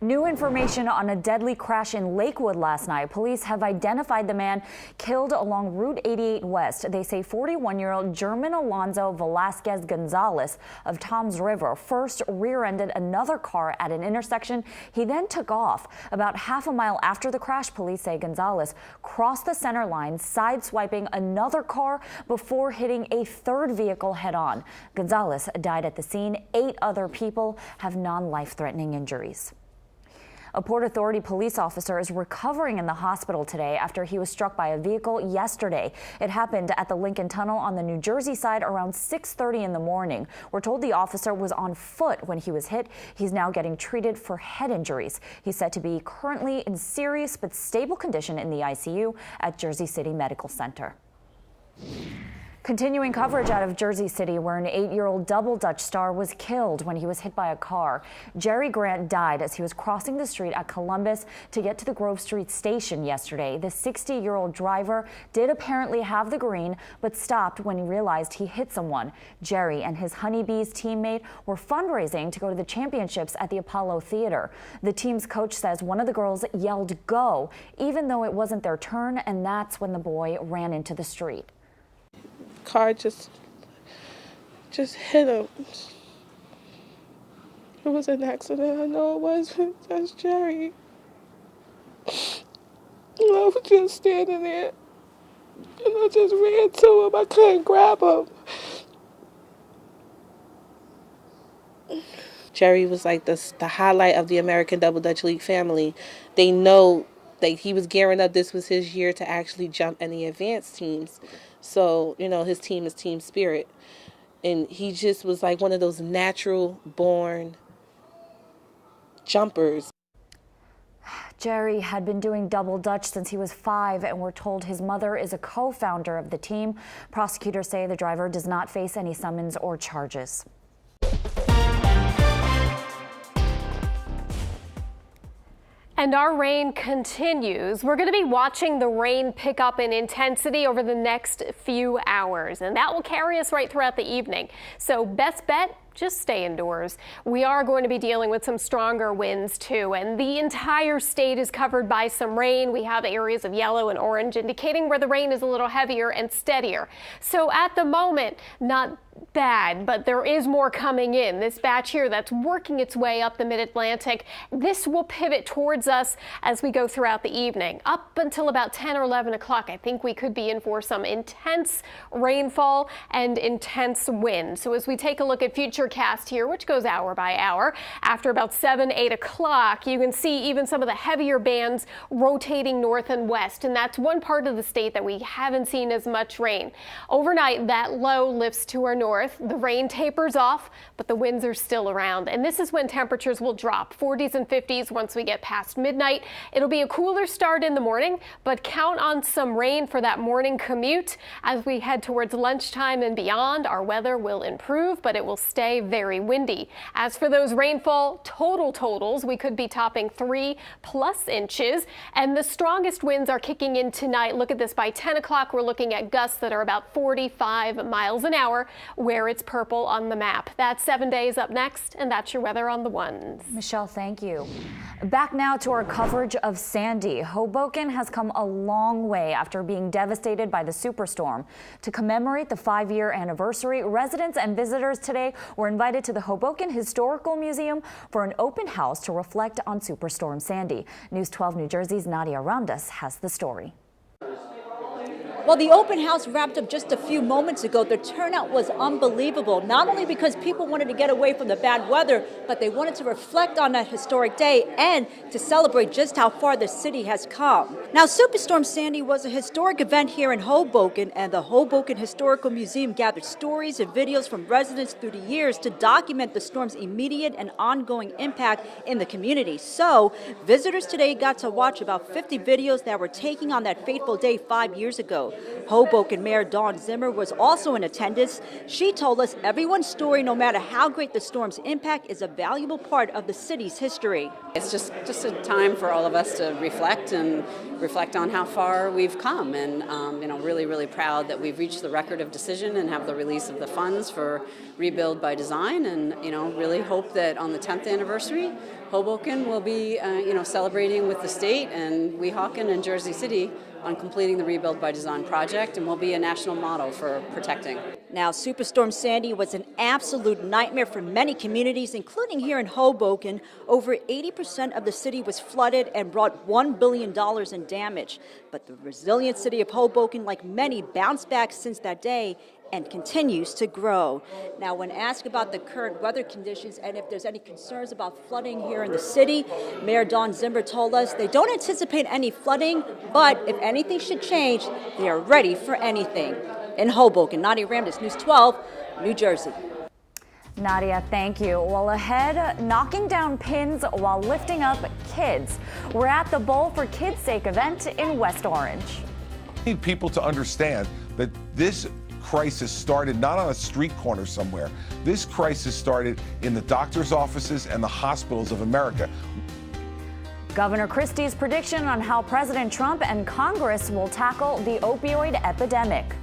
New information on a deadly crash in Lakewood last night. Police have identified the man killed along Route 88 West. They say 41-year-old German Alonzo Velasquez Gonzalez of Toms River first rear-ended another car at an intersection. He then took off. About half a mile after the crash, police say Gonzalez crossed the center line, sideswiping another car before hitting a third vehicle head-on. Gonzalez died at the scene. 8 other people have non-life-threatening injuries. A Port Authority police officer is recovering in the hospital today after he was struck by a vehicle yesterday. It happened at the Lincoln Tunnel on the New Jersey side around 6:30 in the morning. We're told the officer was on foot when he was hit. He's now getting treated for head injuries. He's said to be currently in serious but stable condition in the ICU at Jersey City Medical Center. Continuing coverage out of Jersey City, where an 8-year-old double Dutch star was killed when he was hit by a car. Jerry Grant died as he was crossing the street at Columbus to get to the Grove Street station yesterday. The 60-year-old driver did apparently have the green, but stopped when he realized he hit someone. Jerry and his Honeybees teammate were fundraising to go to the championships at the Apollo Theater. The team's coach says one of the girls yelled "go," even though it wasn't their turn, and that's when the boy ran into the street. Car just hit him. It was an accident. I know it was. That's Jerry. I was just standing there, and I just ran to him. I couldn't grab him. Jerry was like the highlight of the American Double Dutch League family. They know that he was gearing up. This was his year to actually jump in the advanced teams. So, you know, his team is Team Spirit. And he just was like one of those natural born jumpers. Jerry had been doing double Dutch since he was 5, and we're told his mother is a co-founder of the team. Prosecutors say the driver does not face any summons or charges. And our rain continues. We're going to be watching the rain pick up in intensity over the next few hours, and that will carry us right throughout the evening. So best bet, just stay indoors. We are going to be dealing with some stronger winds too, and the entire state is covered by some rain. We have areas of yellow and orange indicating where the rain is a little heavier and steadier. So at the moment, not bad, but there is more coming in. This batch here that's working its way up the mid-Atlantic, this will pivot towards us as we go throughout the evening. Up until about 10 or 11 o'clock, I think we could be in for some intense rainfall and intense wind. So as we take a look at Futurecast here, which goes hour by hour, after about 7, 8 o'clock, you can see even some of the heavier bands rotating north and west, and that's one part of the state that we haven't seen as much rain. Overnight, that low lifts to our north. The rain tapers off, but the winds are still around. And this is when temperatures will drop 40s and 50s once we get past midnight. It'll be a cooler start in the morning, but count on some rain for that morning commute. As we head towards lunchtime and beyond, our weather will improve, but it will stay very windy. As for those rainfall totals, we could be topping 3+ inches, and the strongest winds are kicking in tonight. Look at this, by 10 o'clock, we're looking at gusts that are about 45 miles an hour, where it's purple on the map. That's 7 days up next, and that's your weather on the ones. Michelle, thank you. Back now to our coverage of Sandy. Hoboken has come a long way after being devastated by the superstorm. To commemorate the 5-year anniversary, residents and visitors today were invited to the Hoboken Historical Museum for an open house to reflect on Superstorm Sandy. News 12 New Jersey's Nadia Ramdas has the story. Well, the open house wrapped up just a few moments ago. The turnout was unbelievable, not only because people wanted to get away from the bad weather, but they wanted to reflect on that historic day and to celebrate just how far the city has come. Now, Superstorm Sandy was a historic event here in Hoboken, and the Hoboken Historical Museum gathered stories and videos from residents through the years to document the storm's immediate and ongoing impact in the community. So, visitors today got to watch about 50 videos that were taken on that fateful day 5 years ago. Metro. Hoboken Mayor Dawn Zimmer was also in attendance. She told us everyone's story, no matter how great the storm's impact, is a valuable part of the city's history. It's just a time for all of us to reflect on how far we've come, and really proud that we've reached the record of decision and have the release of the funds for Rebuild by Design, and really hope that on the 10th anniversary, Hoboken will be celebrating with the state and Weehawken and Jersey City on completing the Rebuild by Design project, and will be a national model for protecting. Now, Superstorm Sandy was an absolute nightmare for many communities, including here in Hoboken. Over 80% of the city was flooded and brought $1 billion in damage. But the resilient city of Hoboken, like many, bounced back since that day and continues to grow. Now, when asked about the current weather conditions and if there's any concerns about flooding here in the city, Mayor Dawn Zimmer told us they don't anticipate any flooding, but if anything should change, they are ready for anything. In Hoboken, Nadia Ramdas, News 12, New Jersey. Nadia, thank you. Well, ahead, knocking down pins while lifting up kids. We're at the Bowl for Kids' Sake event in West Orange. We need people to understand that this crisis started not on a street corner somewhere. This crisis started in the doctor's offices and the hospitals of America. Governor Christie's prediction on how President Trump and Congress will tackle the opioid epidemic.